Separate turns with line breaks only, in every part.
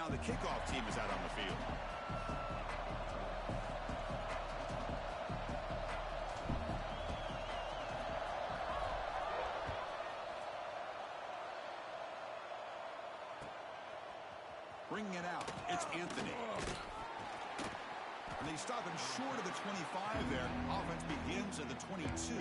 now the kickoff team is out on the field. Bringing it out, it's Anthony. And they stop him short of the 25 there. Offense begins at the 22.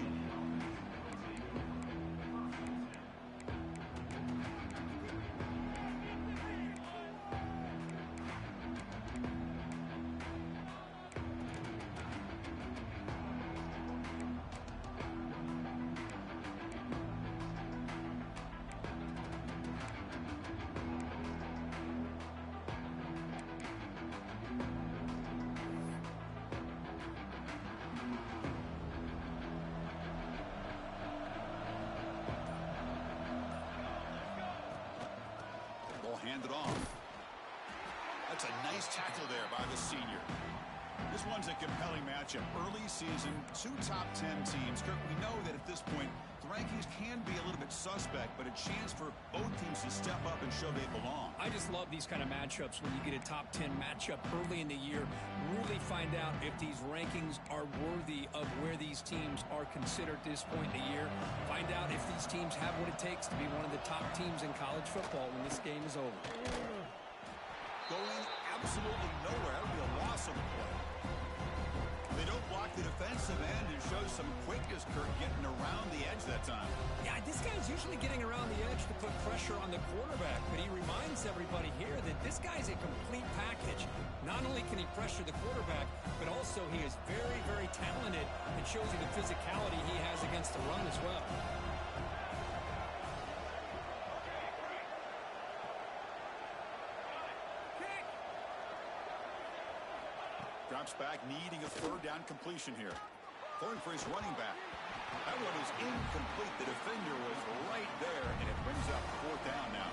Handed off. That's a nice tackle there by the senior. This one's a compelling matchup. Early season, 2 top 10 teams. Kirk, we know that at this point, the rankings can be a little bit suspect, but a chance for both teams to step up and show they belong.
I just love these kind of matchups when you get a top 10 matchup early in the year. Really find out if these rankings are worthy of where these teams are considered at this point in the year. Find out if these teams have what it takes to be one of the top teams in college football when this game is over.
Going absolutely nowhere. That would be a loss of the play. They don't block the defensive end and show some quickness, Kirk, getting around the edge that time.
Yeah, this guy's usually getting around the edge to put pressure on the quarterback, but he reminds everybody here that this guy's a complete package. Not only can he pressure the quarterback, but also he is very, very talented and shows you the physicality he has against the run as well.
Drops back, needing a third down completion here. Throwing for his running back. That one is incomplete. The defender was right there, and it brings up 4th down now.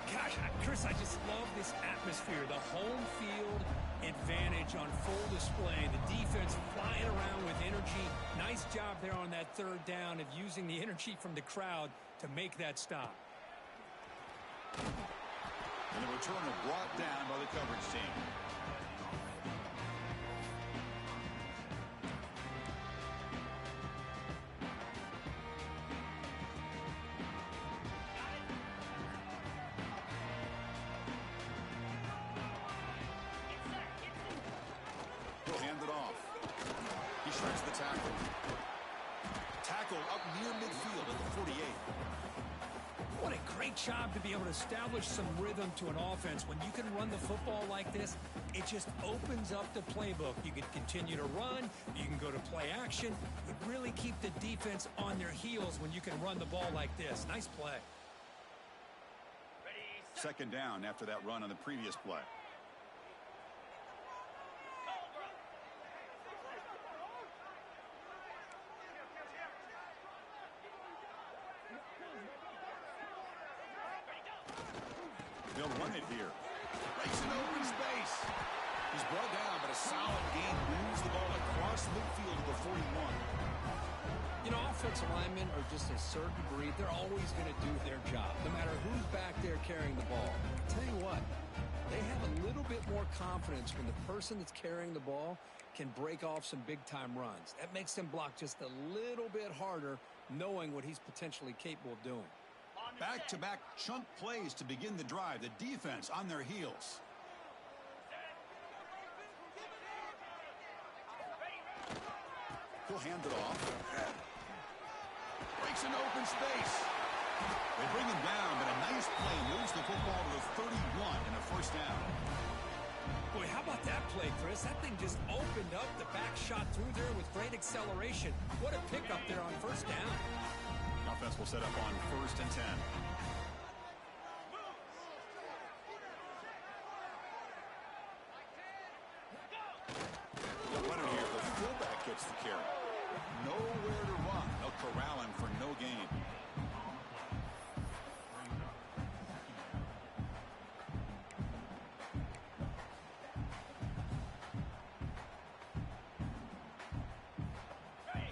Gosh, Chris, I just love this atmosphere. The home field advantage on full display. The defense flying around with energy. Nice job there on that 3rd down of using the energy from the crowd to make that stop.
And the returner brought down by the coverage team. Handed off. He shreds the tackle. Tackle up near midfield at the 48.
What a great job to be able to establish some rhythm to an offense. When you can run the football like this, it just opens up the playbook. You can continue to run. You can go to play action. You really keep the defense on their heels when you can run the ball like this. Nice play.
2nd down after that run on the previous play. They'll run it here. Breaks an open space. He's brought down, but a solid gain moves the ball across midfield to the 41.
You know, offensive linemen are just a certain breed. They're always going to do their job, no matter who's back there carrying the ball. I'll tell you what, they have a little bit more confidence when the person that's carrying the ball can break off some big-time runs. That makes them block just a little bit harder, knowing what he's potentially capable of doing.
Back-to-back chunk plays to begin the drive. The defense on their heels. He'll hand it off. Breaks an open space. They bring him down, but a nice play moves the football to the 31 and a 1st down.
Boy, how about that play, Chris? That thing just opened up. The back shot through there with great acceleration. What a pickup there on 1st down.
The offense will set up on 1st and 10. The runner here, the fullback gets the carry. Nowhere to run. They'll corral him for no gain.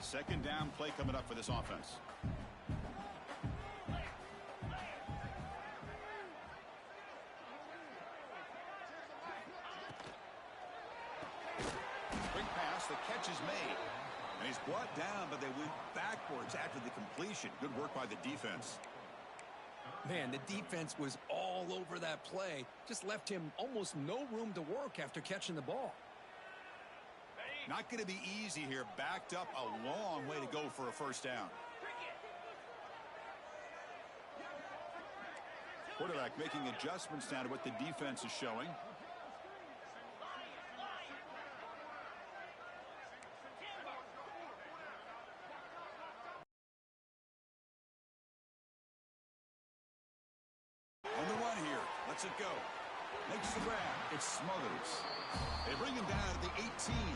Second down play coming up for this offense. made. And he's brought down, but they went backwards after the completion. Good work by the defense.
Man, the defense was all over that play. Just left him almost no room to work after catching the ball.
Not going to be easy here. Backed up a long way to go for a first down. Quarterback making adjustments now to what the defense is showing. On the run here. Lets it go. Makes the grab. It smothers. They bring him down at the 18.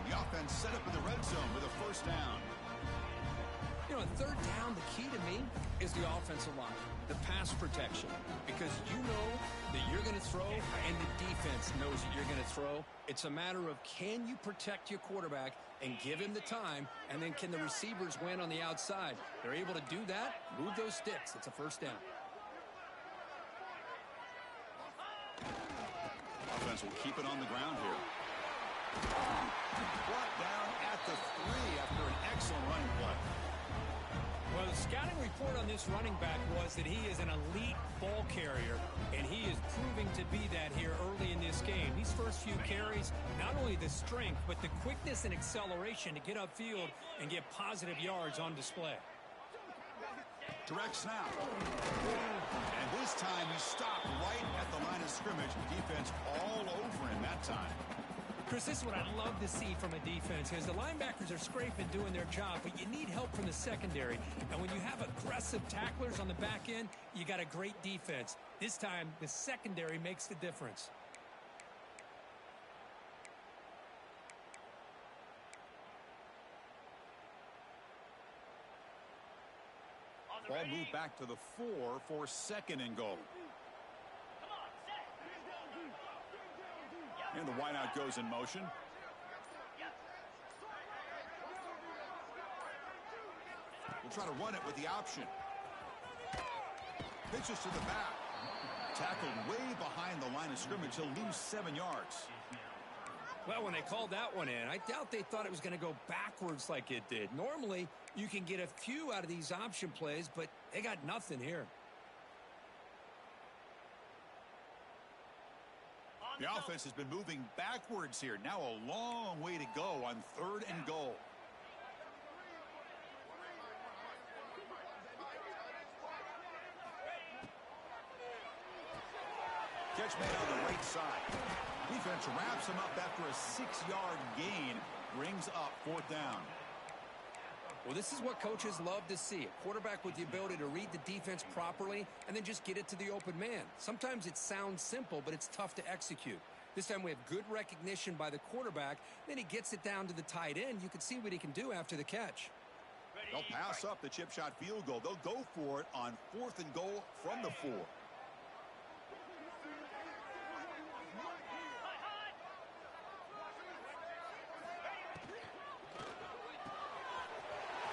The offense set up in the red zone with a first down.
You know, third down, the key to me is the offensive line, the pass protection. Because you know that you're going to throw and the defense knows that you're going to throw. It's a matter of can you protect your quarterback and give him the time, and then can the receivers win on the outside? They're able to do that, move those sticks. It's a first down.
Offense will keep it on the ground here. Brought down at the 3 after an excellent running play.
Well, the scouting report on this running back was that he is an elite ball carrier, and he is proving to be that here early in this game. These first few carries, not only the strength, but the quickness and acceleration to get upfield and get positive yards on display.
Direct snap. And this time he stopped right at the line of scrimmage. Defense all over him that time.
Chris, this is what I love to see from a defense, because the linebackers are scraping, doing their job, but you need help from the secondary. And when you have aggressive tacklers on the back end, you got a great defense. This time, the secondary makes the difference.
Ball moved back to the 4 for second and goal. And the wideout goes in motion. We'll try to run it with the option. Pitches to the back. Tackled way behind the line of scrimmage. He'll lose 7 yards.
Well, when they called that one in, I doubt they thought it was going to go backwards like it did. Normally, you can get a few out of these option plays, but they got nothing here.
The offense has been moving backwards here. Now a long way to go on third and goal. Catch made on the right side. Defense wraps him up after a 6-yard gain. Brings up fourth down.
Well, this is what coaches love to see. A quarterback with the ability to read the defense properly and then just get it to the open man. Sometimes it sounds simple, but it's tough to execute. This time we have good recognition by the quarterback. Then he gets it down to the tight end. You can see what he can do after the catch.
They'll pass up the chip shot field goal. They'll go for it on fourth and goal from the 4.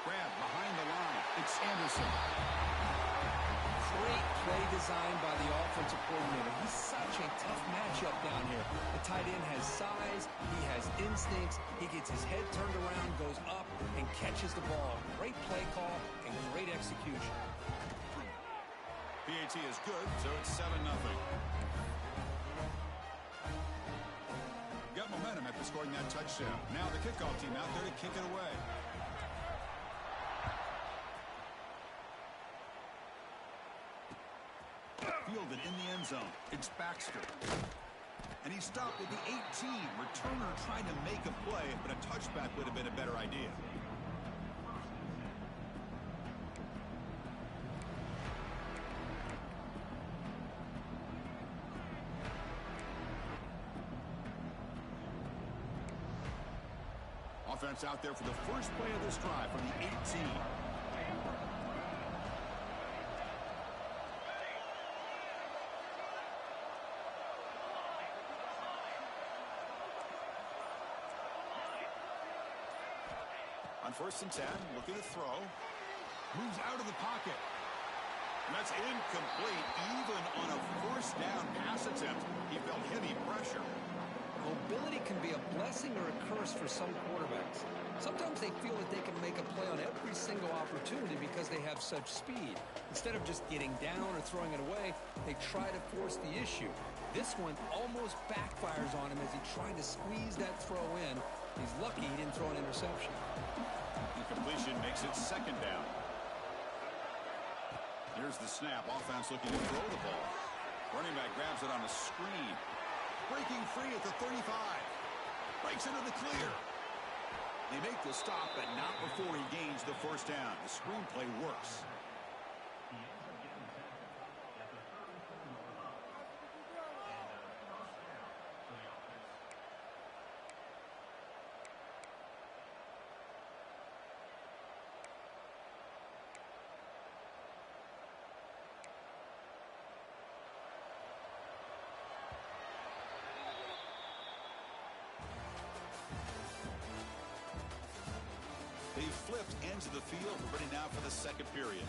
Grab behind the line. It's Anderson.
Great play design by the offensive coordinator. He's such a tough matchup down here. The tight end has size. He has instincts. He gets his head turned around, goes up, and catches the ball. Great play call and great execution.
PAT is good, so it's 7-0. Got momentum after scoring that touchdown. Now the kickoff team out there to kick it away. Fielded in the end zone. It's Baxter. And he stopped at the 18. Returner trying to make a play, but a touchback would have been a better idea. Offense out there for the first play of this drive from the 18. On 1st and 10, looking to throw. Moves out of the pocket. And that's incomplete. Even on a first down pass attempt, he felt heavy pressure.
Mobility can be a blessing or a curse for some quarterbacks. Sometimes they feel that they can make a play on every single opportunity because they have such speed. Instead of just getting down or throwing it away, they try to force the issue. This one almost backfires on him as he tried to squeeze that throw in. He's lucky he didn't throw an interception.
Incompletion makes it second down. Here's the snap. Offense looking to throw the ball. Running back grabs it on a screen. Breaking free at the 35. Breaks into the clear. They make the stop, but not before he gains the first down. The screenplay works. They flipped ends of the field. We're ready now for the second period.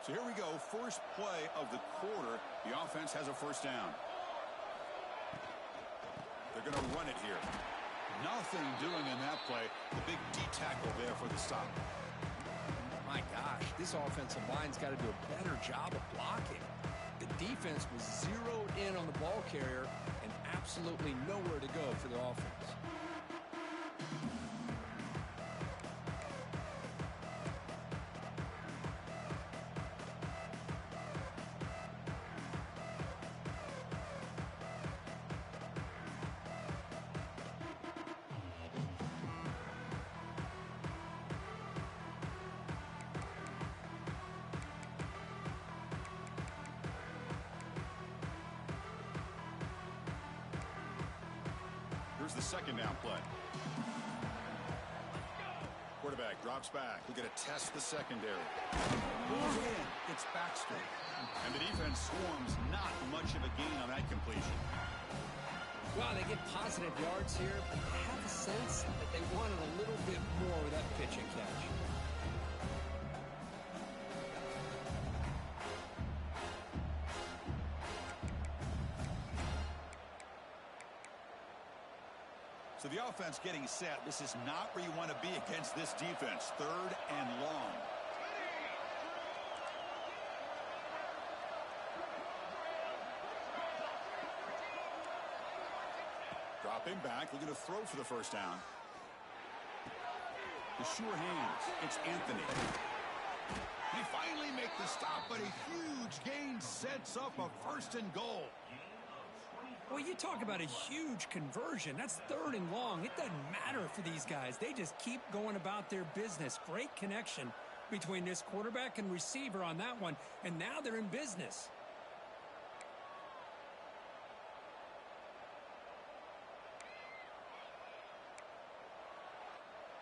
So here we go. First play of the quarter. The offense has a first down. They're going to run it here. Nothing doing in that play. The big D tackle there for the stop.
My gosh, this offensive line's got to do a better job of blocking. The defense was zeroed in on the ball carrier and absolutely nowhere to go for the offense.
Here's the second down play. Quarterback drops back. We're going to test the secondary. Goes in. It's Baxter. And the defense swarms. Not much of a gain on that completion.
Well, they get positive yards here, but I have a sense that they wanted a little bit more with that pitch and catch.
So the offense getting set. This is not where you want to be against this defense. Third and long. Dropping back, looking to throw for the first down. The sure hands. It's Anthony. They finally make the stop, but a huge gain sets up a first and goal.
Well, you talk about a huge conversion. That's third and long. It doesn't matter for these guys. They just keep going about their business. Great connection between this quarterback and receiver on that one, and now they're in business.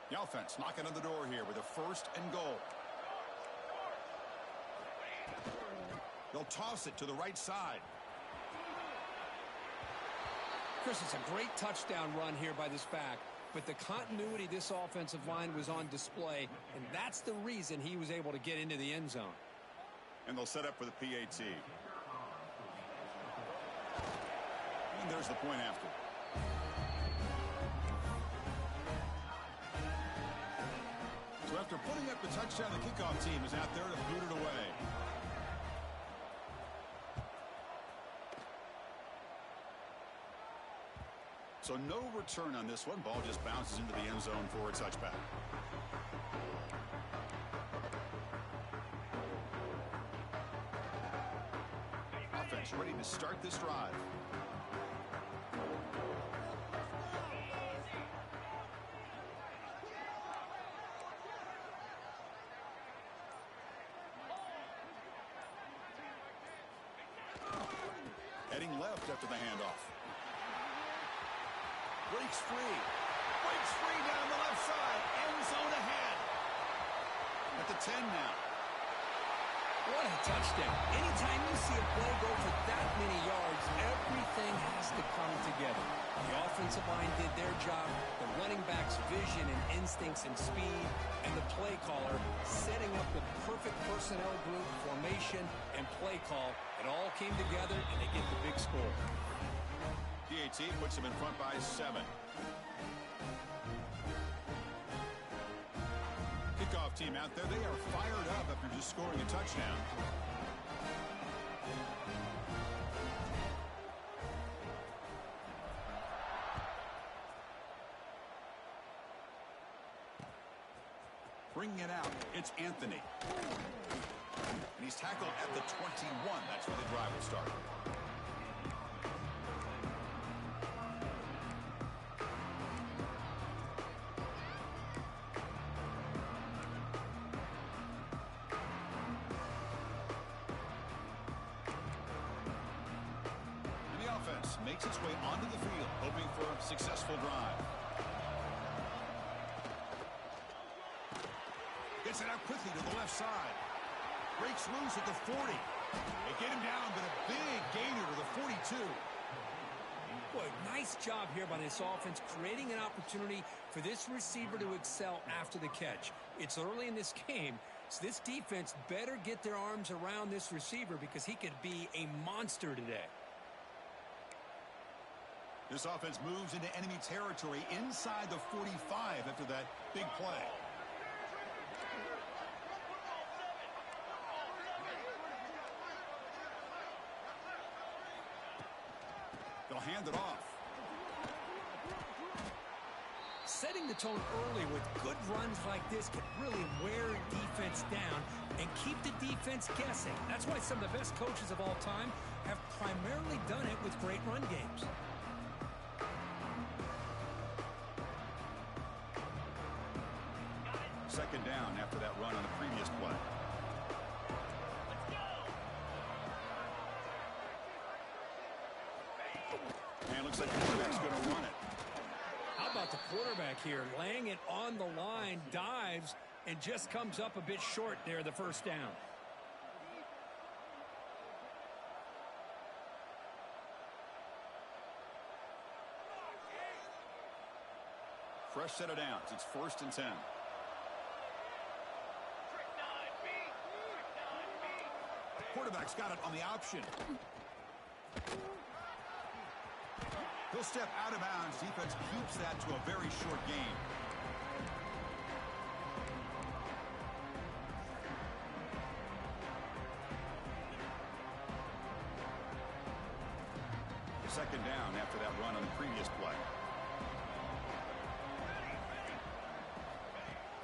The offense knocking on the door here with a first and goal. They'll toss it to the right side.
Chris, it's a great touchdown run here by this back, but the continuity of this offensive line was on display, and that's the reason he was able to get into the end zone.
And they'll set up for the PAT. And there's the point after. So after putting up the touchdown, the kickoff team is out there to boot it away. So no return on this one. Ball just bounces into the end zone for a touchback. Offense ready to start this drive. Heading left after the handoff. Breaks free. Breaks free down the left side. End zone ahead. At the 10 now.
What a touchdown. Anytime you see a play go for that many yards, everything has to come together. The offensive line did their job. The running back's vision and instincts and speed, and the play caller setting up the perfect personnel group, formation, and play call. It all came together, and they get the big score.
PAT puts them in front by 7. Kickoff team out there. They are fired up after just scoring a touchdown. Bringing it out, it's Anthony. And he's tackled at the 21. That's where the drive will start. And the offense makes its way onto the field, hoping for a successful drive. Gets it out quickly to the left side. Breaks loose at the 40. They get him down, but a big gainer to the 42.
Boy, nice job here by this offense, creating an opportunity for this receiver to excel after the catch. It's early in this game, so this defense better get their arms around this receiver because he could be a monster today.
This offense moves into enemy territory inside the 45 after that big play. They'll hand it off.
Setting the tone early with good runs like this can really wear defense down and keep the defense guessing. That's why some of the best coaches of all time have primarily done it with great run games.
Second down after that run on the previous play. And looks like the quarterback's going to run it.
How about the quarterback here, laying it on the line, dives, and just comes up a bit short there, the first down.
Fresh set of downs. It's 1st and 10. Quarterback's got it on the option. He'll step out of bounds. Defense keeps that to a very short gain. Second down after that run on the previous play.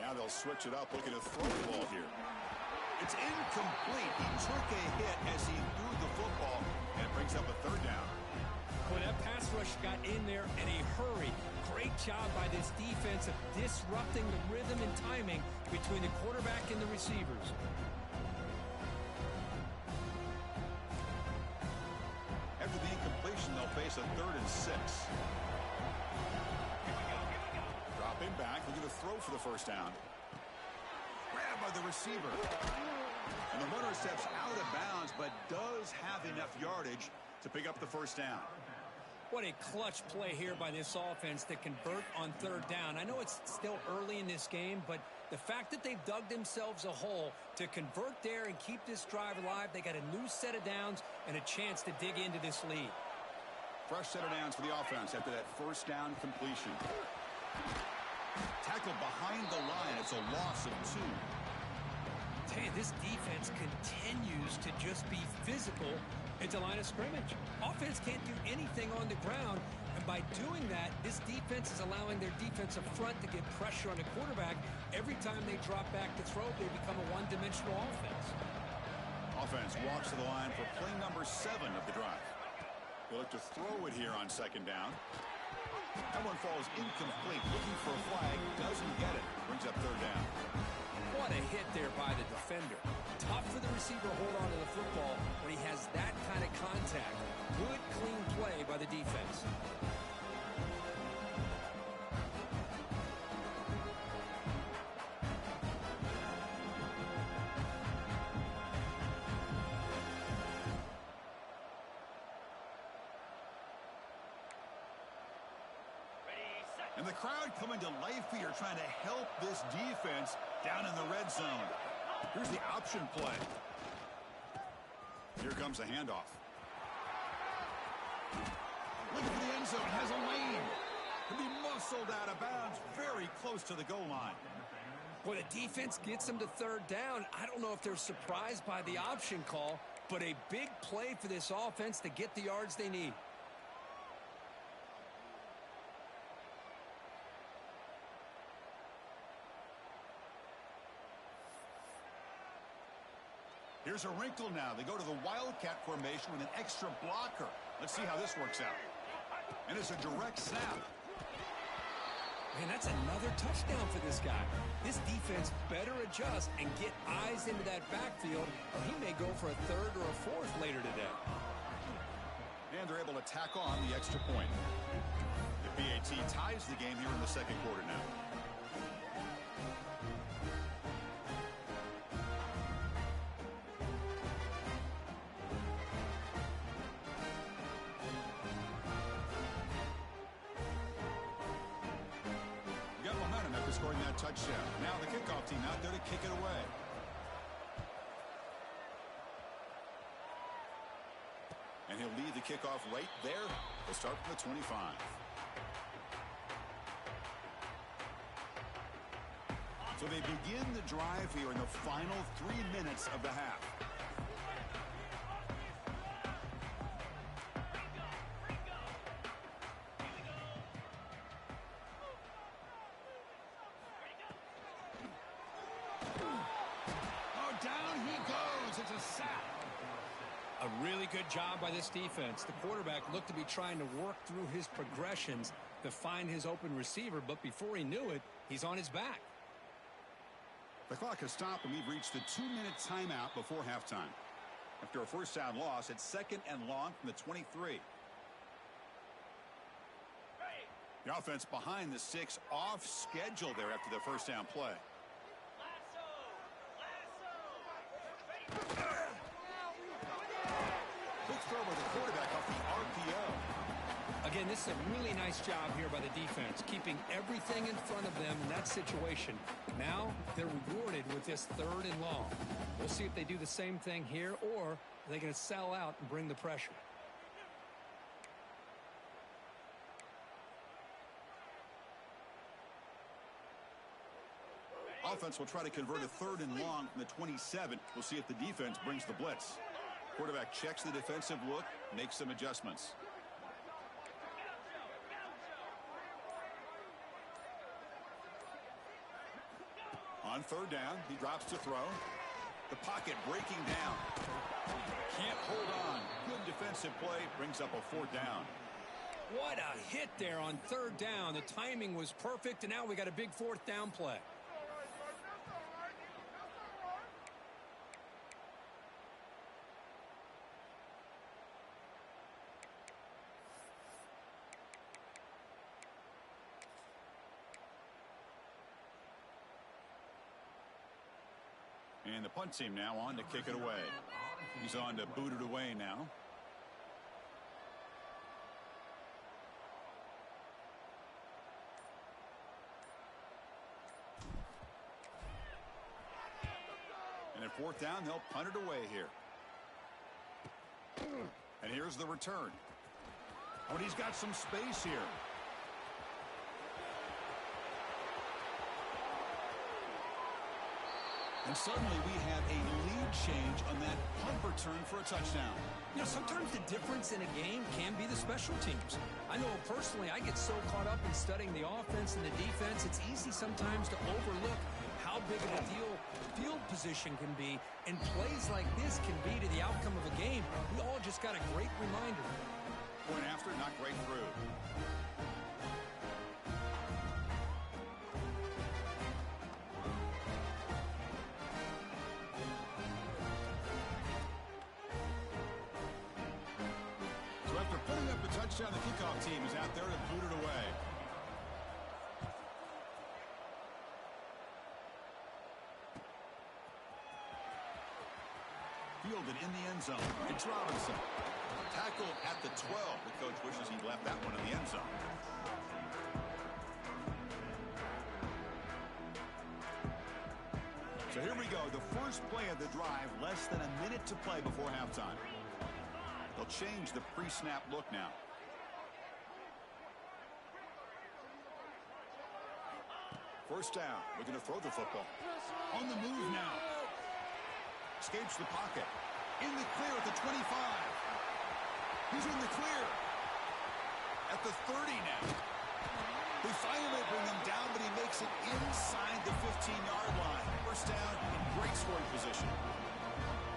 Now they'll switch it up, looking to throw the ball here. It's incomplete. He took a hit as he threw the football, and it brings up a 3rd down.
Well, that pass rush got in there in a hurry. Great job by this defense of disrupting the rhythm and timing between the quarterback and the receivers.
After the incompletion, they'll face a 3rd and 6. Dropping back, looking to throw for the first down. Grabbed by the receiver. And the runner steps out of bounds, but does have enough yardage to pick up the first down.
What a clutch play here by this offense to convert on 3rd down. I know it's still early in this game, but the fact that they've dug themselves a hole to convert there and keep this drive alive, they got a new set of downs and a chance to dig into this lead.
Fresh set of downs for the offense after that first down completion. Tackled behind the line. It's a loss of 2.
Hey, this defense continues to just be physical at the line of scrimmage. Offense can't do anything on the ground, and by doing that, this defense is allowing their defensive front to get pressure on the quarterback. Every time they drop back to throw, they become a one-dimensional offense.
Offense walks to the line for play number 7 of the drive. They'll look to throw it here on 2nd down. That one falls incomplete. Looking for a flag. Doesn't get it. Brings up 3rd down.
What a hit there by the defender. Tough for the receiver to hold on to the football when he has that kind of contact. Good, clean play by the defense.
Ready, set.
And the crowd coming to life here, trying to help this defense down in the red zone. Here's the option play. Here comes the handoff. Looking for the end zone, has a lane. Can be muscled out of bounds, very close to the goal line.
Boy, the defense gets them to third down. I don't know if they're surprised by the option call, but a big play for this offense to get the yards they need.
Here's a wrinkle now. They go to the Wildcat formation with an extra blocker. Let's see how this works out. And it's a direct snap.
Man, that's another touchdown for this guy. This defense better adjust and get eyes into that backfield, or he may go for a third or a fourth later today.
And they're able to tack on the extra point. The PAT ties the game here in the second quarter now. Scoring that touchdown. Now the kickoff team out there to kick it away. And he'll lead the kickoff right there. They'll start from the 25. So they begin the drive here in the final 3 minutes of the half.
A really good job by this defense. The quarterback looked to be trying to work through his progressions to find his open receiver, but before he knew it, he's on his back.
The clock has stopped, and we've reached the 2-minute timeout before halftime. After a first down loss, it's 2nd and long from the 23. The offense behind the 6, off schedule there after the first down play. Quick throw by the quarterback off the RPO.
Again, this is a really nice job here by the defense, keeping everything in front of them in that situation. Now they're rewarded with this 3rd and long. We'll see if they do the same thing here, or are they going to sell out and bring the pressure.
Offense will try to convert a 3rd and long from the 27. We'll see if the defense brings the blitz. Quarterback checks the defensive look, makes some adjustments. On 3rd down, he drops to throw. The pocket breaking down. Can't hold on. Good defensive play, brings up a 4th down.
What a hit there on 3rd down. The timing was perfect, and now we got a big 4th down play.
And the punt team now on to kick it away. He's on to boot it away now. And at 4th down, they'll punt it away here. And here's the return. Oh, and he's got some space here. And suddenly we have a lead change on that punt return for a touchdown.
You know, sometimes the difference in a game can be the special teams. I know personally I get so caught up in studying the offense and the defense, it's easy sometimes to overlook how big of a deal field position can be, and plays like this can be to the outcome of a game. We all just got a great reminder.
Point after, not great through. Touchdown, the kickoff team is out there to boot it away. Fielded in the end zone. It's Robinson. Tackled at the 12. The coach wishes he left that one in the end zone. So here we go, the first play of the drive, less than a minute to play before halftime. They'll change the pre-snap look now. First down, looking to throw the football. On the move now. Escapes the pocket. In the clear at the 25. He's in the clear. At the 30 now. They finally bring him down, but he makes it inside the 15-yard line. First down in great scoring position.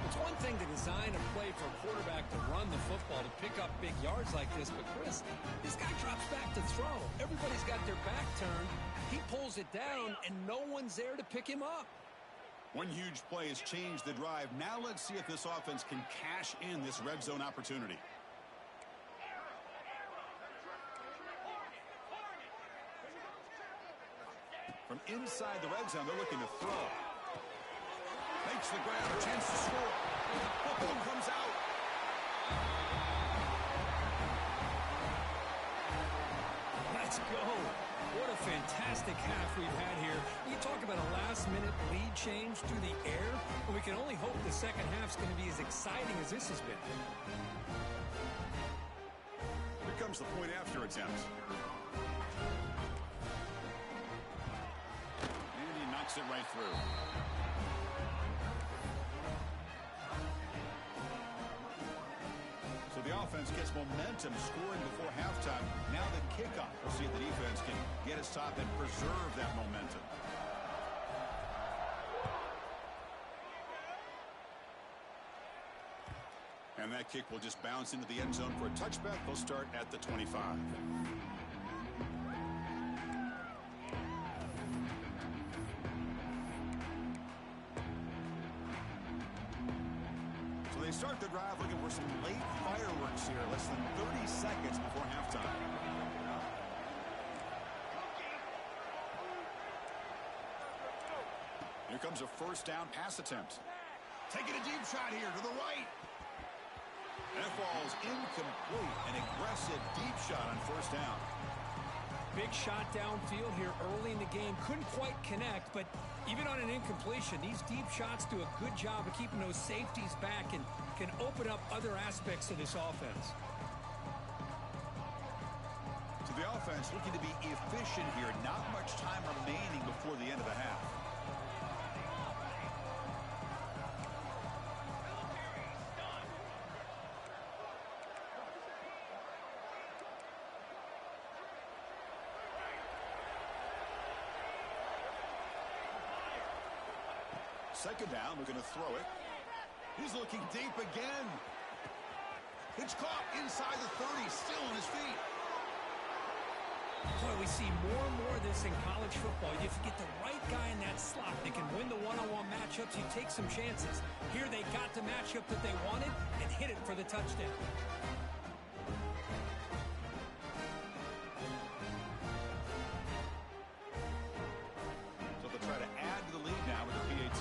It's one thing to design a play for a quarterback to run the football, to pick up big yards like this, but Chris, this guy drops back to throw. Everybody's got their back turned. He pulls it down, and no one's there to pick him up.
One huge play has changed the drive. Now let's see if this offense can cash in this red zone opportunity. From inside the red zone, they're looking to throw. Makes the grab, a chance to score. Football comes out.
Let's go. What a fantastic half we've had here. You talk about a last-minute lead change through the air, but we can only hope the second half's going to be as exciting as this has been.
Here comes the point after attempt. And he knocks it right through. So the offense gets momentum, scoring before halftime. Now the kickoff. We'll see if the defense can get a stop and preserve that momentum. And that kick will just bounce into the end zone for a touchback. They'll start at the 25. So they start the drive looking for some late fireworks here. Less than 30 seconds before halftime. Here comes a first down pass attempt. Taking a deep shot here to the right. That ball's incomplete. An aggressive deep shot on first down.
Big shot downfield here early in the game. Couldn't quite connect, but even on an incompletion, these deep shots do a good job of keeping those safeties back and can open up other aspects of this offense.
So the offense looking to be efficient here. Not much time remaining before the end of the half. Second down, we're going to throw it. He's looking deep again. It's caught inside the 30, still on his feet.
Boy, we see more and more of this in college football. If you get the right guy in that slot, they can win the one-on-one matchups. You take some chances. Here they got the matchup that they wanted and hit it for the touchdown.
So they'll try to add to the lead now with the PAT.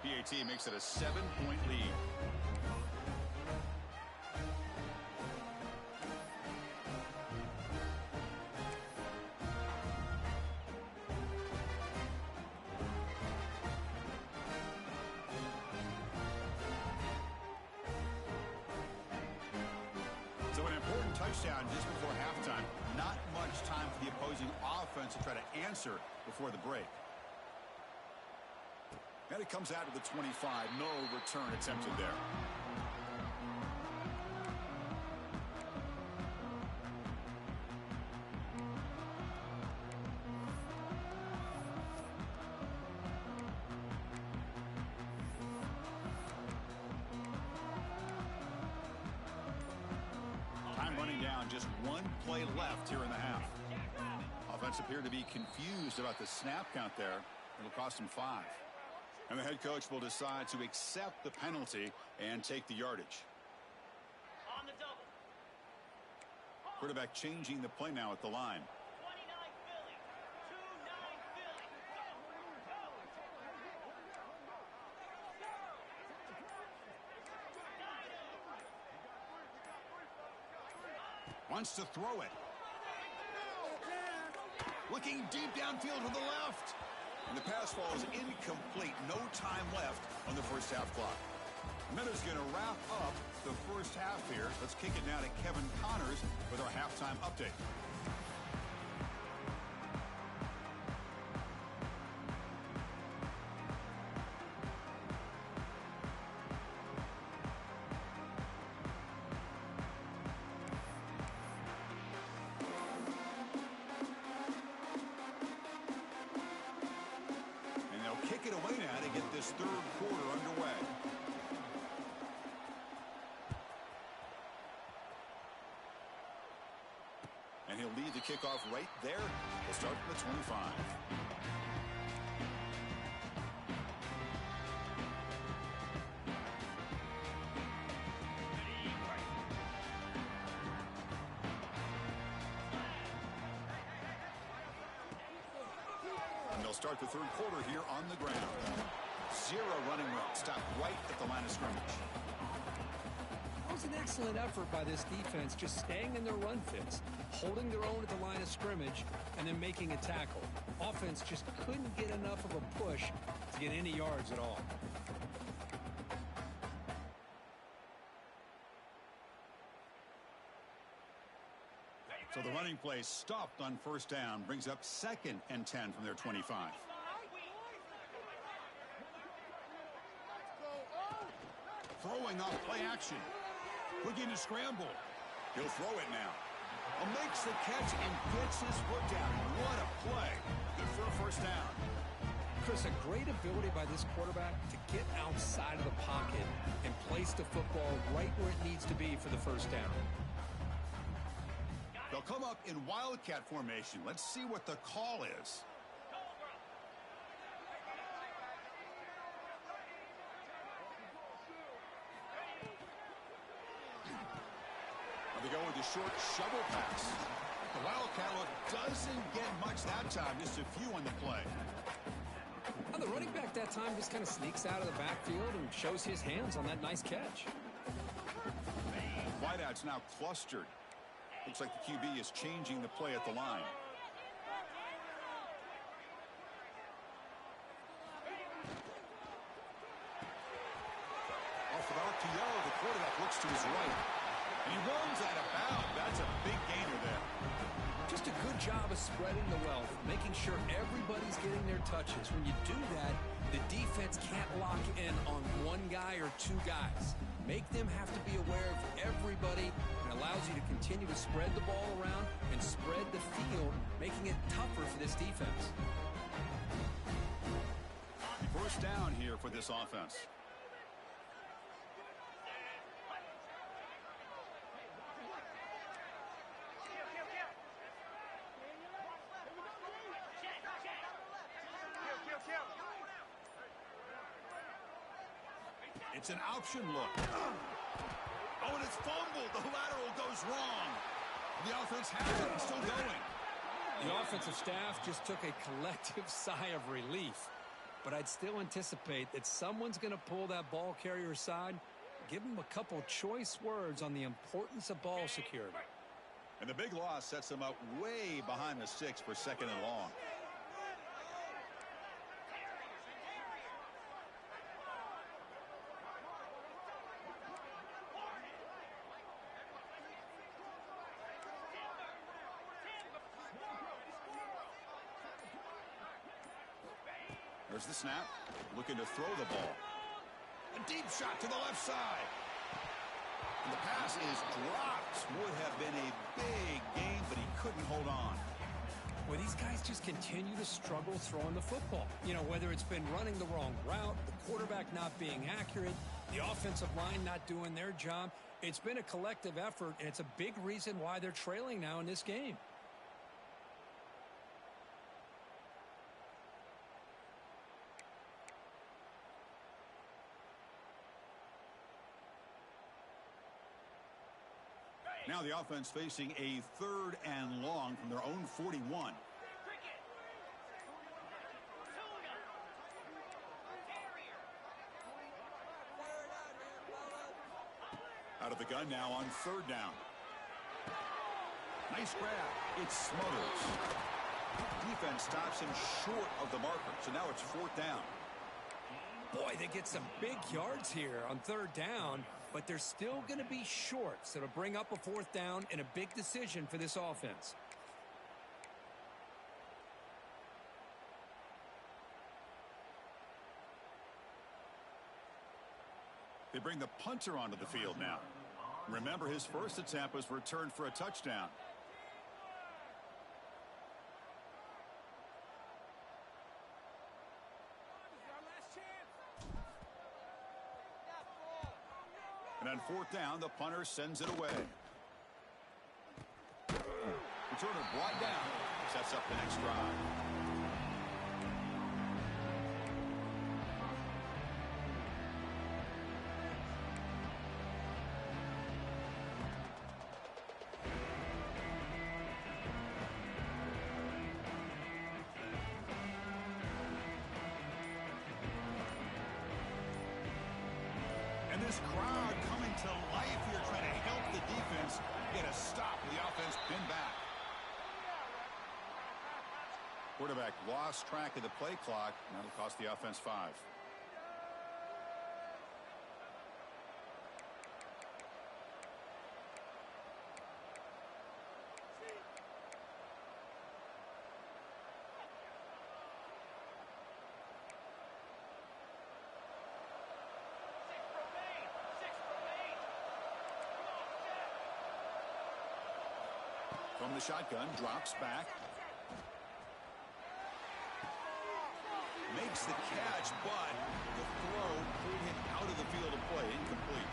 PAT makes it a 7-point lead. So an important touchdown just before halftime. Not much time for the opposing offense to try to answer before the break. And it comes out to the 25. No return attempted there. Time running down, just one play left here in the half. Offense appeared to be confused about the snap count there. It'll cost him 5. And the head coach will decide to accept the penalty and take the yardage.
On the double.
Quarterback changing the play now at the line.
29 Philly. 2-9 Philly.
Wants to throw it. Looking deep downfield to the left. And the pass falls incomplete. No time left on the first half clock. Miller's going to wrap up the first half here. Let's kick it now to Kevin Connors with our halftime update. Kick it away now to get this third quarter underway. And he'll lead the kickoff right there. We'll start from the 25. Start the third quarter here on the ground. Zero running room. Stopped right at the line of scrimmage.
That was an excellent effort by this defense, just staying in their run fits, holding their own at the line of scrimmage, and then making a tackle. Offense just couldn't get enough of a push to get any yards at all.
So the running play stopped on first down, brings up 2nd and 10 from their 25. Throwing off play action. Looking to scramble. He'll throw it now. Makes the catch and gets his foot down. What a play. Good for a first down.
Chris, a great ability by this quarterback to get outside of the pocket and place the football right where it needs to be for the first down.
They'll come up in Wildcat formation. Let's see what the call is. They go with the short shovel pass. The Wildcat look doesn't get much that time. Just a few on the play.
Well, the running back that time just kind of sneaks out of the backfield and shows his hands on that nice catch.
Wideout's now clustered. Looks like the QB is changing the play at the line. Off of RPO, the quarterback looks to his right. And he runs out of bounds. That's a big gainer there.
Just a good job of spreading the wealth, making sure everybody's getting their touches. When you do that, the defense can't lock in on one guy or two guys. Make them have to be aware of everybody, and allows you to continue to spread the ball around and spread the field, making it tougher for this defense.
First down here for this offense. It's an option look. Oh, and it's fumbled. The lateral goes wrong. The offense has it. It's still going.
The offensive staff just took a collective sigh of relief. But I'd still anticipate that someone's going to pull that ball carrier aside, give him a couple choice words on the importance of ball security.
And the big loss sets them up way behind the 6 for 2nd and long. There's the snap. Looking to throw the ball. A deep shot to the left side. And the pass is dropped. Would have been a big gain, but he couldn't hold on.
Well, these guys just continue to struggle throwing the football. You know, whether it's been running the wrong route, the quarterback not being accurate, the offensive line not doing their job. It's been a collective effort, and it's a big reason why they're trailing now in this game.
Now the offense facing a 3rd and long from their own 41. Out of the gun now on 3rd down. Nice grab. It's Smothers. Defense stops him short of the marker, so now it's 4th down.
Boy, they get some big yards here on 3rd down, but they're still going to be short, so to bring up a 4th down and a big decision for this offense.
They bring the punter onto the field now. Remember, his first attempt was returned for a touchdown. And on 4th down, the punter sends it away. Returner brought down. Sets up the next drive. And this crowd coming to life here, trying to help the defense get a stop. The offense pinned back. Quarterback lost track of the play clock. That'll cost the offense 5. From the shotgun, drops back. Makes the catch, but the throw pulled him out of the field of play. Incomplete.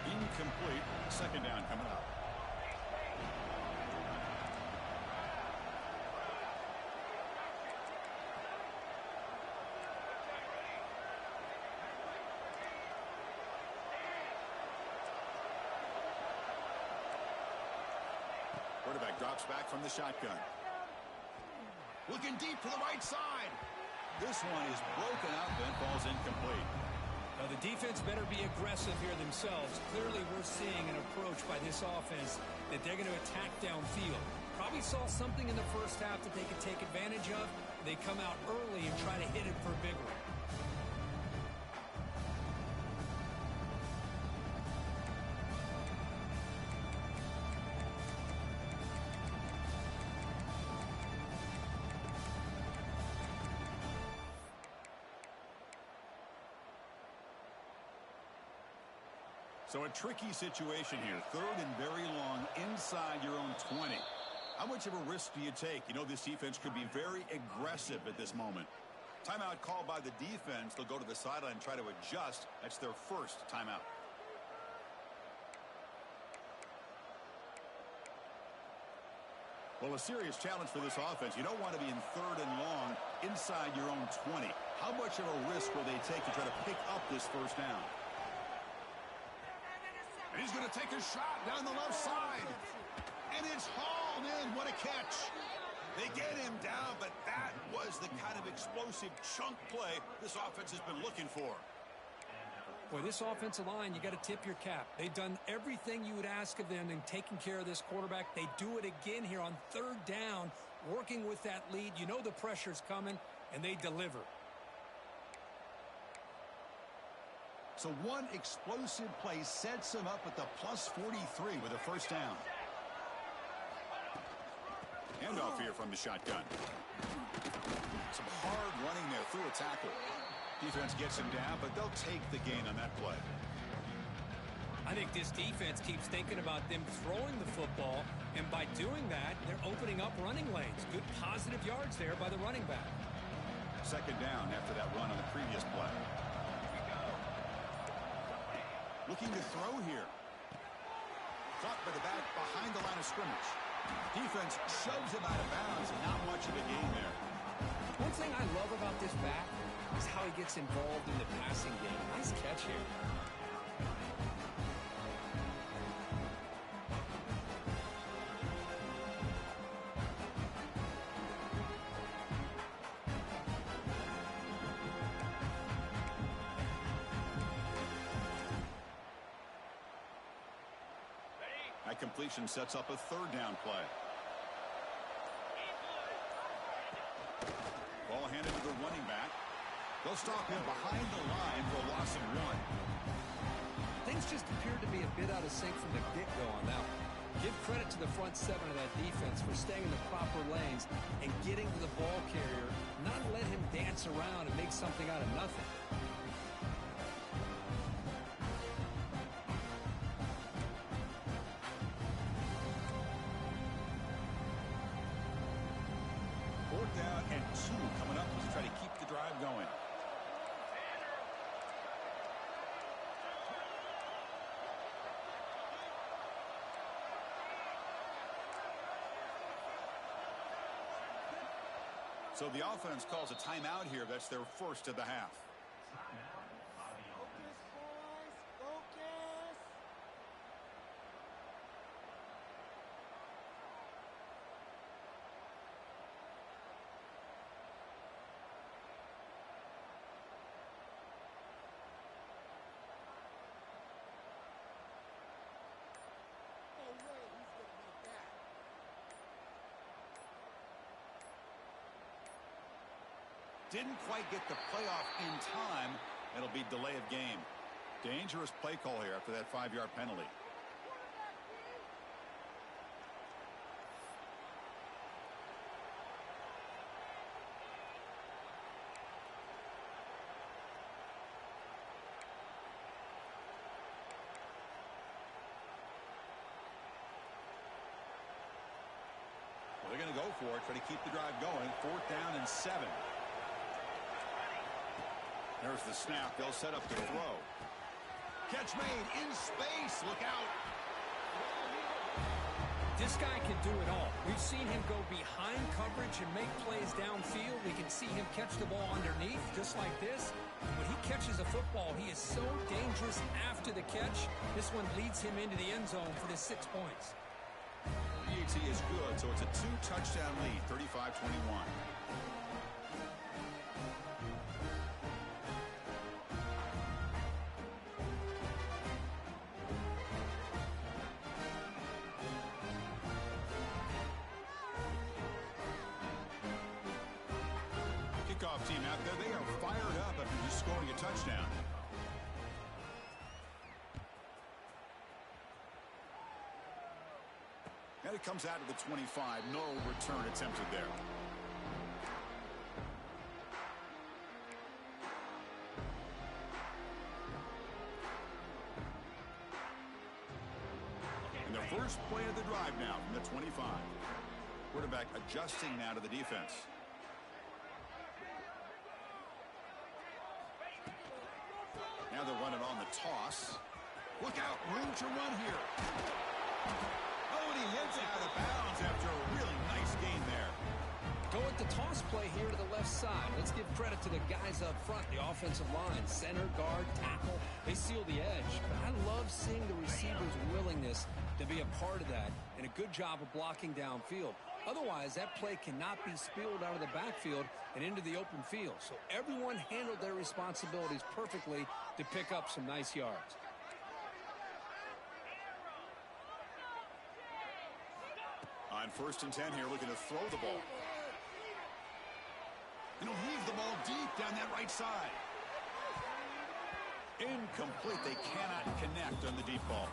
Incomplete. 2nd down coming up. Quarterback drops back from the shotgun. Looking deep to the right side. This one is broken up and falls incomplete.
Now the defense better be aggressive here themselves. Clearly we're seeing an approach by this offense that they're going to attack downfield. Probably saw something in the first half that they could take advantage of. They come out early and try to hit it for a big one.
So a tricky situation here. 3rd and very long inside your own 20. How much of a risk do you take? You know, this defense could be very aggressive at this moment. Timeout called by the defense. They'll go to the sideline and try to adjust. That's their first timeout. Well, a serious challenge for this offense. You don't want to be in 3rd and long inside your own 20. How much of a risk will they take to try to pick up this 1st down? And he's going to take a shot down the left side. And it's hauled in. What a catch. They get him down, but that was the kind of explosive chunk play this offense has been looking for.
Boy, this offensive line, you got to tip your cap. They've done everything you would ask of them in taking care of this quarterback. They do it again here on 3rd down, working with that lead. You know the pressure's coming, and they deliver.
So one explosive play sets him up at the plus 43 with a 1st down. Handoff here from the shotgun. Some hard running there through a tackle. Defense gets him down, but they'll take the gain on that play.
I think this defense keeps thinking about them throwing the football, and by doing that, they're opening up running lanes. Good positive yards there by the running back.
2nd down after that run on the previous play. Looking to throw here. Caught by the back behind the line of scrimmage. Defense shoves him out of bounds, and not much of a gain there.
One thing I love about this back is how he gets involved in the passing game. Nice catch here.
completion sets up a third down play. Ball handed to the running back. They'll stop him behind the line for a loss of 1.
Things just appeared to be a bit out of sync from the get-go on that one. Give credit to the front seven of that defense for staying in the proper lanes and getting to the ball carrier, not let him dance around and make something out of nothing.
Fourth down and 2 coming up as they try to keep the drive going. So the offense calls a timeout here. That's their first of the half. Didn't quite get the playoff in time. It'll be delay of game. Dangerous play call here after that 5-yard penalty. Well, they're going to go for it, try to keep the drive going. 4th down and 7. There's the snap. They'll set up the throw. Catch made in space. Look out.
This guy can do it all. We've seen him go behind coverage and make plays downfield. We can see him catch the ball underneath, just like this. When he catches a football, he is so dangerous after the catch. This one leads him into the end zone for the 6 points.
PAT is good, so it's a 2-touchdown lead, 35-21. Kickoff team out there, they are fired up after just scoring a touchdown. And it comes out of the 25. No return attempted there. And the first play of the drive now from the 25. Quarterback adjusting now to the defense. Now they're running on the toss. Look out, room to run here. Oh, and he hits it out of bounds after a really nice gain there.
Go with the toss play here to the left side. Let's give credit to the guys up front, the offensive line, center, guard, tackle. They seal the edge. But I love seeing the receiver's willingness to be a part of that and a good job of blocking downfield. Otherwise, that play cannot be spilled out of the backfield and into the open field. So everyone handled their responsibilities perfectly to pick up some nice yards.
On 1st and 10 here, looking to throw the ball. And he'll leave the ball deep down that right side. Incomplete. They cannot connect on the deep ball.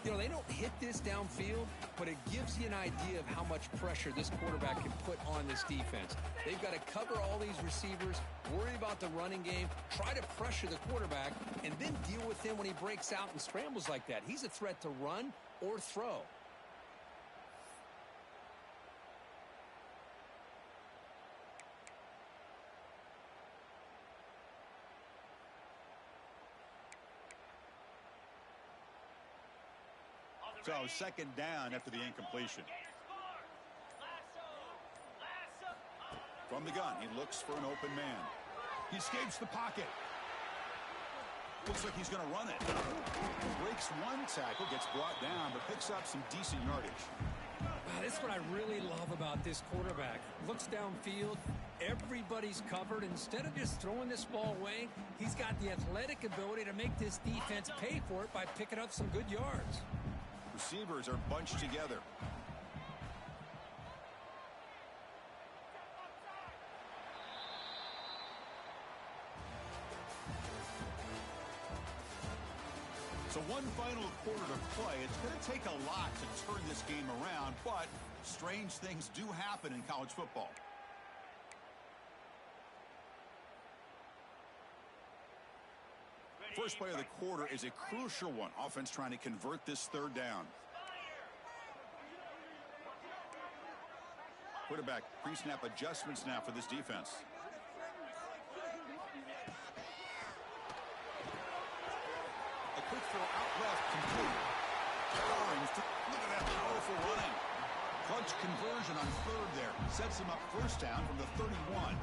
You know, they don't hit this downfield, but it gives you an idea of how much pressure this quarterback can put on this defense. They've got to cover all these receivers, worry about the running game, try to pressure the quarterback, and then deal with him when he breaks out and scrambles like that. He's a threat to run or throw.
So 2nd down after the incompletion. From the gun, he looks for an open man. He escapes the pocket. Looks like he's going to run it. Breaks one tackle, gets brought down, but picks up some decent yardage.
This is what I really love about this quarterback. Looks downfield, everybody's covered. Instead of just throwing this ball away, he's got the athletic ability to make this defense pay for it by picking up some good yards.
Receivers are bunched together. So one final quarter to play. It's going to take a lot to turn this game around, but strange things do happen in college football. First play of the quarter is a crucial one. Offense trying to convert this third down. Quarterback pre-snap adjustments now for this defense. A quick throw out left, complete. Look at that powerful running. Clutch conversion on third there. Sets him up first down from the 31.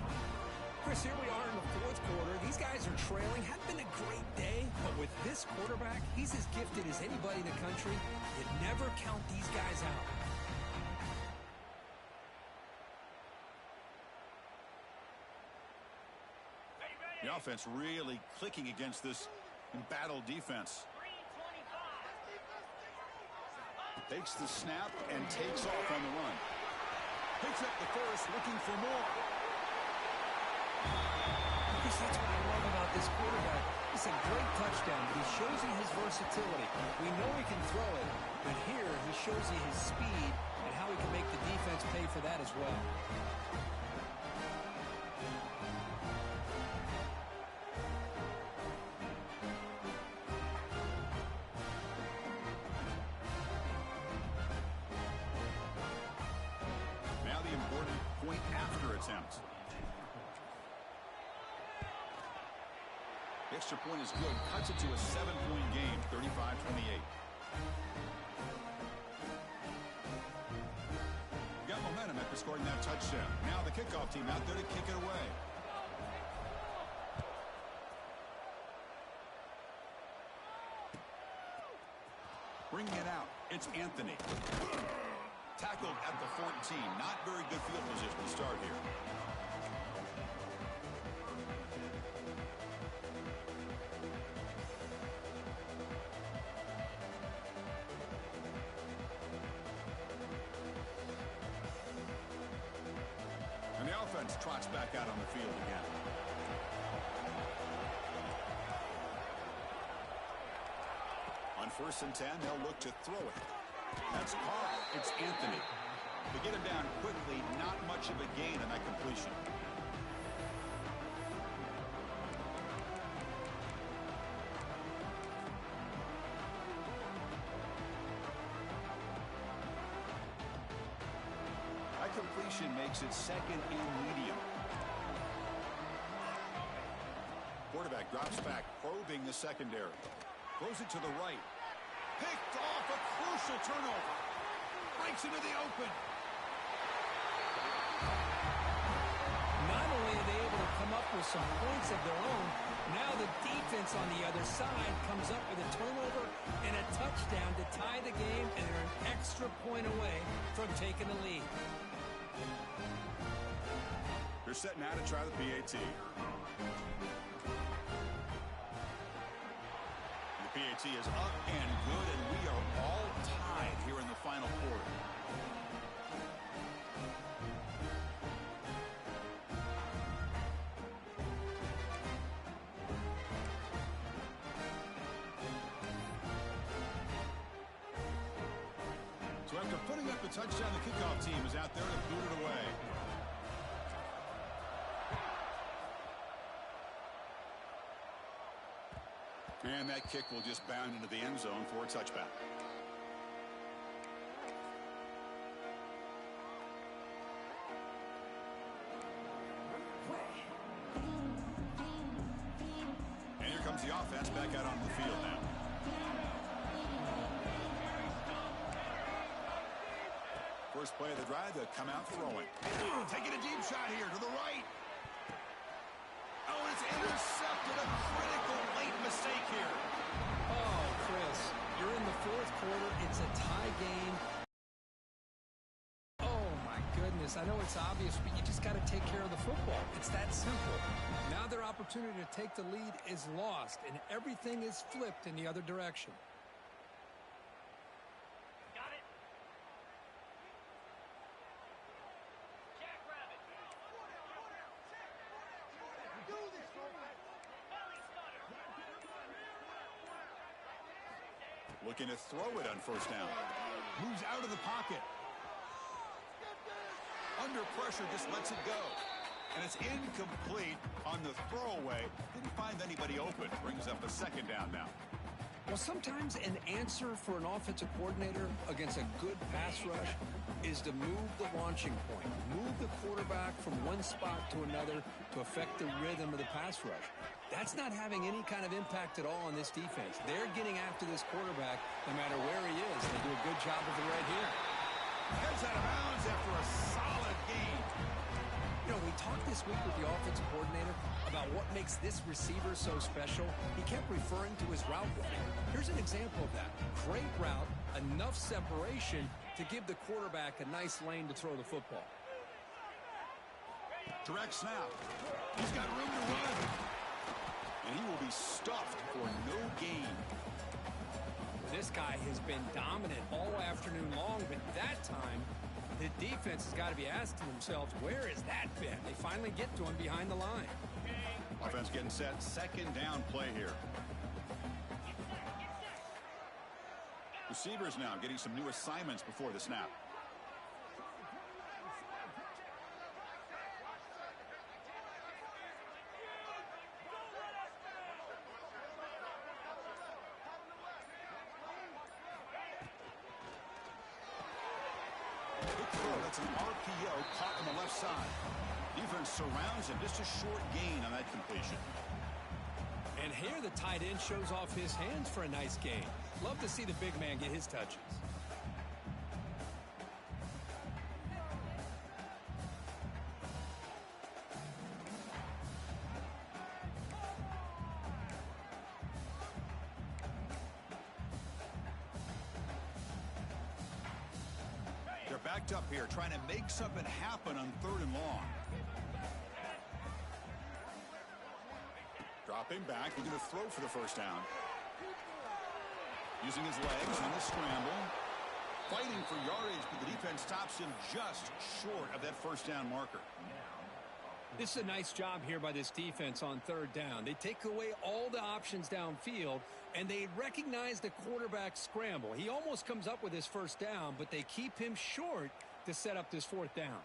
Chris, here we are in the fourth quarter. These guys are trailing. Hadn't been a great day, but with this quarterback, he's as gifted as anybody in the country. You never count these guys out.
The offense really clicking against this embattled defense. Takes the snap and takes off on the run. Picks up the first, looking for more.
That's what I love about this quarterback. It's a great touchdown, but he shows you his versatility. We know he can throw it, but here he shows you his speed and how he can make the defense pay for that as well.
Now the important point after attempt. Extra point is good. Cuts it to a 7-point game, 35-28. Got momentum after scoring that touchdown. Now the kickoff team out there to kick it away. Bringing it out, it's Anthony. Tackled at the 14. Not very good field position to start here. And the offense trots back out on the field again. On 1st and 10, they'll look to throw it. That's Carr. It's Anthony. They get him down quickly. Not much of a gain on that completion. That completion makes it 2nd and medium. Quarterback drops back, probing the secondary. Throws it to the right. Picked off, a crucial turnover. Breaks into the open.
Not only are they able to come up with some points of their own, now the defense on the other side comes up with a turnover and a touchdown to tie the game, and they're an extra point away from taking the lead.
They're setting out to try the PAT. PAT is up and good, and we are all tied here in the final quarter. So after putting up the touchdown, the kickoff team is out there to boot it away. And that kick will just bound into the end zone for a touchback. And here comes the offense back out on the field now. First play of the drive, they'll come out throwing. Taking a deep shot here to the right. Oh, it's intercepted. A critical late mistake here.
Oh, Chris, you're in the fourth quarter. It's a tie game. Oh, my goodness. I know it's obvious, but you just got to take care of the football. It's that simple. Now their opportunity to take the lead is lost, and everything is flipped in the other direction.
Looking to throw it on first down. Moves out of the pocket. Under pressure, just lets it go. And it's incomplete on the throwaway. Didn't find anybody open. Brings up a second down now.
Well, sometimes an answer for an offensive coordinator against a good pass rush is to move the launching point. Move the quarterback from one spot to another to affect the rhythm of the pass rush. That's not having any kind of impact at all on this defense. They're getting after this quarterback no matter where he is. They do a good job of it right here.
Heads out of bounds after a solid game.
You know, we talked this week with the offensive coordinator about what makes this receiver so special. He kept referring to his route running. Here's an example of that. Great route, enough separation to give the quarterback a nice lane to throw the football.
Direct snap. He's got room to run. And he will be stuffed for no gain.
This guy has been dominant all afternoon long, but that time, the defense has got to be asking themselves, where has that been? They finally get to him behind the line.
Offense getting set. Second down play here. Receivers now getting some new assignments before the snap. That's an RPO caught on the left side. Defense surrounds him. Just a short gain on that completion.
And here the tight end shows off his hands for a nice gain. Love to see the big man get his touches.
They're backed up here, trying to make something happen on 3rd and long. Dropping back, looking to throw for the first down. Using his legs on the scramble. Fighting for yardage, but the defense stops him just short of that first down marker.
This is a nice job here by this defense on 3rd down. They take away all the options downfield, and they recognize the quarterback scramble. He almost comes up with his first down, but they keep him short to set up this 4th down.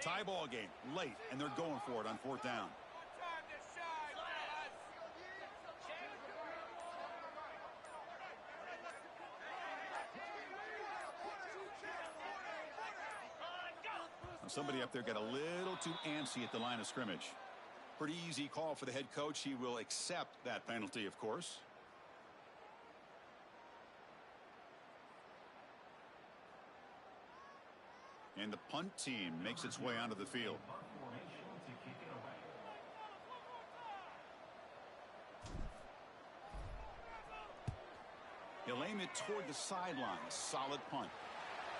Tie ball game, late, and they're going for it on 4th down. Somebody up there got a little too antsy at the line of scrimmage. Pretty easy call for the head coach. He will accept that penalty, of course. And the punt team makes its way onto the field. He'll aim it toward the sideline. Solid punt.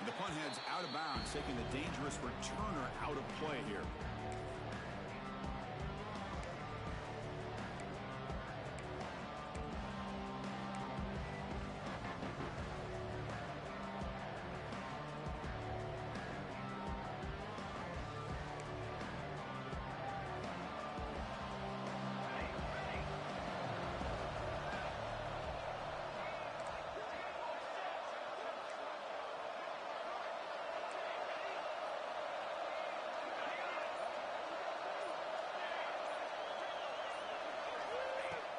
And the punt heads out of bounds, taking the dangerous returner out of play here.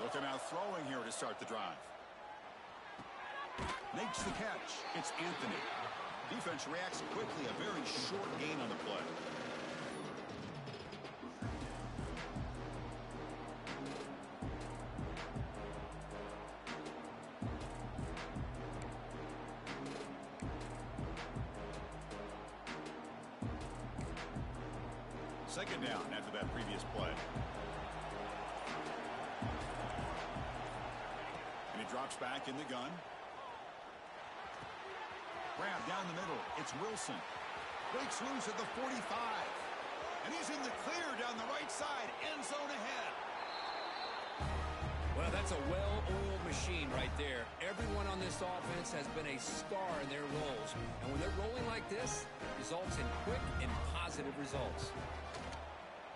Looking out throwing here to start the drive. Makes the catch. It's Anthony. Defense reacts quickly. A very short gain on the play. Second down after that previous play. Drops back in the gun. Grab down the middle. It's Wilson. Breaks loose at the 45. And he's in the clear down the right side. End zone ahead.
Well, Now, that's a well-oiled machine right there. Everyone on this offense has been a star in their roles. And when they're rolling like this, results in quick and positive results.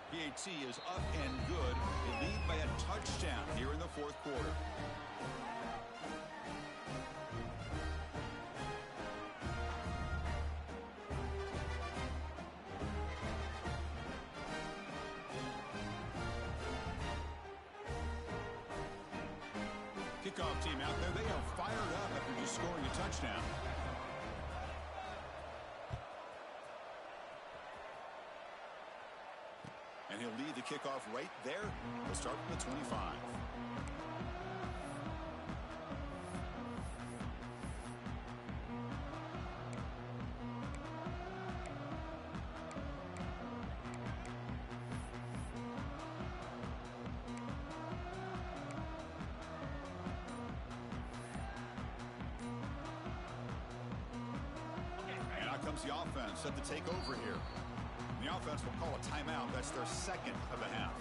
PAT is up and good. They lead by a touchdown here in the fourth quarter. Kickoff team out there. They are fired up after just scoring a touchdown. And he'll lead the kickoff right there. We'll start from the 25. And out comes the offense set to take over here. The offense will call a timeout. That's their second of the half.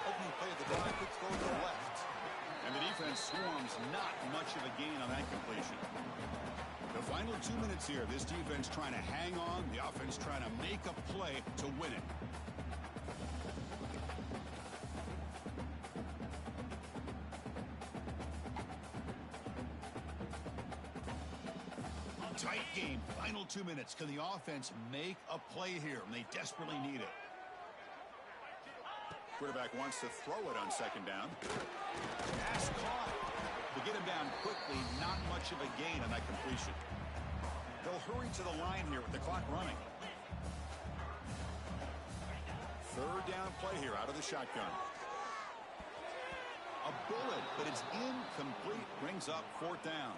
Opening play of the drive, quick throw to the left. And the defense swarms, not much of a gain on that completion. The final 2 minutes here. This defense trying to hang on. The offense trying to make a play to win it. Tight game. Final 2 minutes. Can the offense make a play here? And they desperately need it. Quarterback wants to throw it on second down. Pass caught. To get him down quickly, not much of a gain on that completion. They'll hurry to the line here with the clock running. Third down play here out of the shotgun. A bullet, but it's incomplete. Brings up fourth down.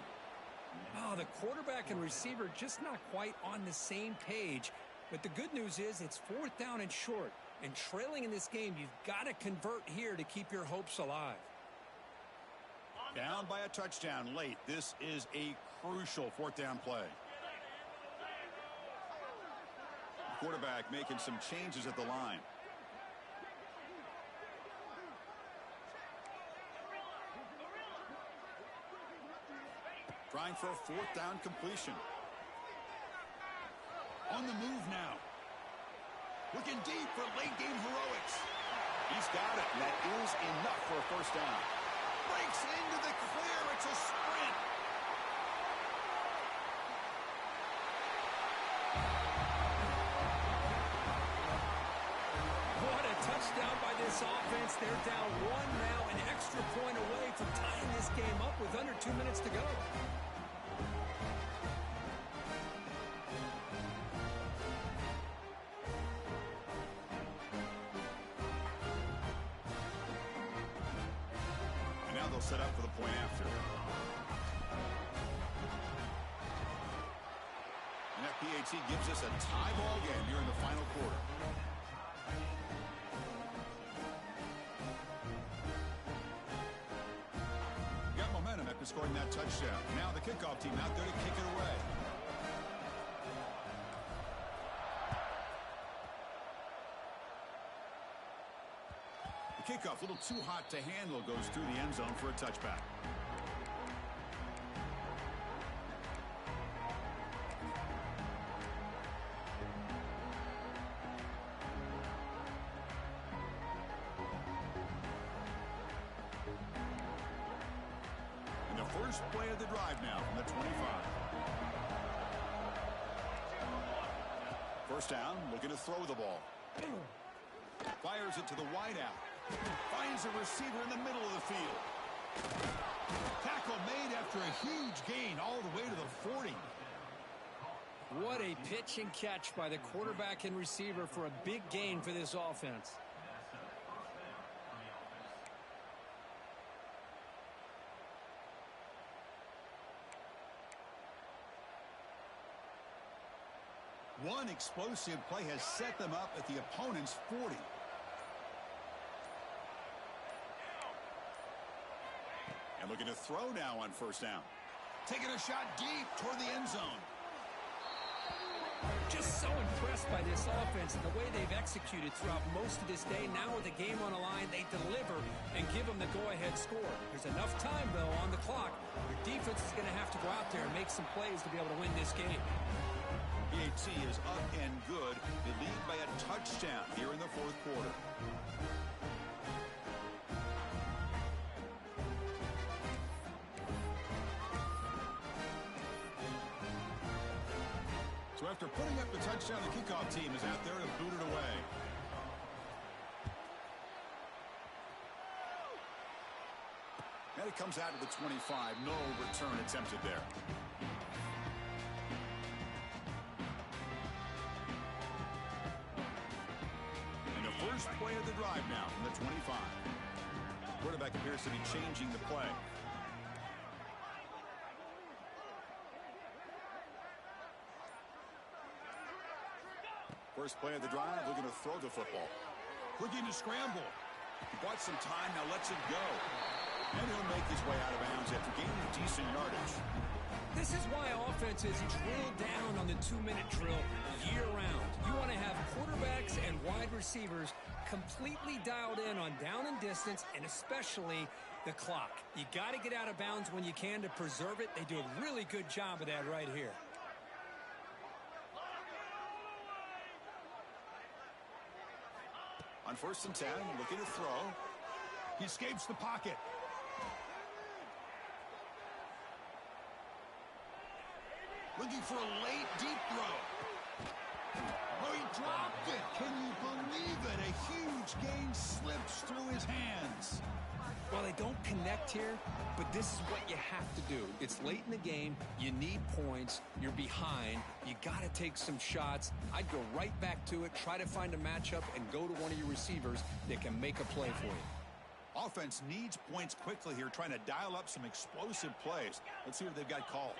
Oh, the quarterback and receiver just not quite on the same page. But the good news is it's fourth down and short. And trailing in this game, you've got to convert here to keep your hopes alive.
Down by a touchdown late. This is a crucial fourth down play. Quarterback making some changes at the line. Trying for a fourth down completion. On the move now. Looking deep for late game heroics. He's got it. And that is enough for a first down. Breaks into the clear. It's a sprint.
What a touchdown by this offense. They're down one now, an extra point away from tying this game up with under 2 minutes to go.
They'll set up for the point after. And that PAT gives us a tie ball game here in the final quarter. Got momentum after scoring that touchdown. Now the kickoff team out there to kick it away. Kickoff, a little too hot to handle, goes through the end zone for a touchback. And the first play of the drive now from the 25. First down, looking to throw the ball. Fires it to the wideout. Finds a receiver in the middle of the field. Tackle made after a huge gain all the way to the 40.
What a pitch and catch by the quarterback and receiver for a big gain for this offense.
One explosive play has set them up at the opponent's 40. And looking to throw now on first down. Taking a shot deep toward the end zone.
Just so impressed by this offense and the way they've executed throughout most of this day. Now with the game on the line, they deliver and give them the go-ahead score. There's enough time, though, on the clock. Your defense is going to have to go out there and make some plays to be able to win this game.
BAT is up and good. They lead by a touchdown here in the fourth quarter. So after putting up the touchdown, the kickoff team is out there to boot it away. And it comes out to the 25. No return attempted there. And the first play of the drive now from the 25. Quarterback appears to be changing the play. First play of the drive, looking to throw the football. Looking to scramble. He bought some time, now lets it go. And he'll make his way out of bounds after gaining decent yardage.
This is why offenses drill down on the 2-minute drill year-round. You want to have quarterbacks and wide receivers completely dialed in on down and distance, and especially the clock. You got to get out of bounds when you can to preserve it. They do a really good job of that right here.
On first and 10, looking to throw. He escapes the pocket. Looking for a late, deep throw. Oh, he dropped it. Can you believe it? A huge gain slips through his hands.
Well, they don't connect here, but this is what you have to do. It's late in the game. You need points. You're behind. You got to take some shots. I'd go right back to it, try to find a matchup, and go to one of your receivers that can make a play for you.
Offense needs points quickly here, trying to dial up some explosive plays. Let's see what they've got called.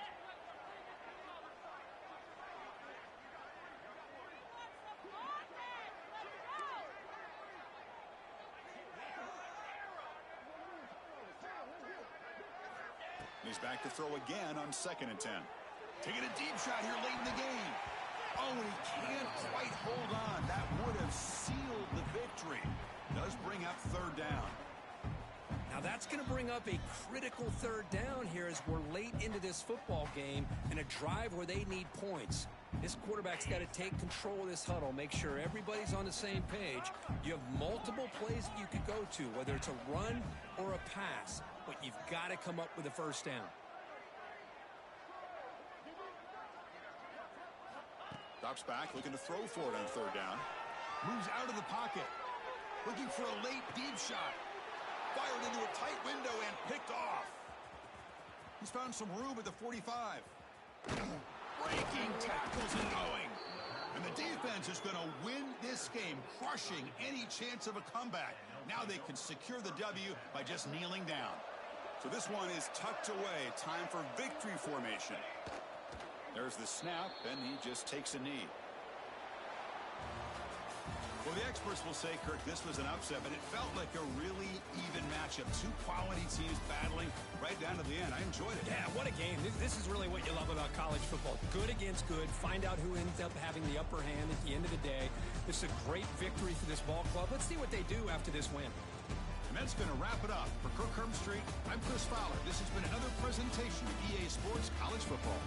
He's back to throw again on second and 10. Taking a deep shot here late in the game. Oh, he can't quite hold on. That would have sealed the victory. Does bring up third down.
Now that's going to bring up a critical third down here as we're late into this football game and a drive where they need points. This quarterback's got to take control of this huddle, make sure everybody's on the same page. You have multiple plays that you could go to, whether it's a run or a pass, but you've got to come up with a first down.
Drops back, looking to throw for it on third down. Moves out of the pocket. Looking for a late, deep shot. Fired into a tight window and picked off. He's found some room at the 45. Breaking tackles and going. And the defense is going to win this game, crushing any chance of a comeback. Now they can secure the W by just kneeling down. So this one is tucked away. Time for victory formation. There's the snap, and he just takes a knee. Well, the experts will say, Kirk, this was an upset, but it felt like a really even matchup. Two quality teams battling right down to the end. I enjoyed it.
Yeah, what a game. This is really what you love about college football. Good against good. Find out who ends up having the upper hand at the end of the day. This is a great victory for this ball club. Let's see what they do after this win.
And that's going to wrap it up. For Kirk Street, I'm Chris Fowler. This has been another presentation of EA Sports College Football.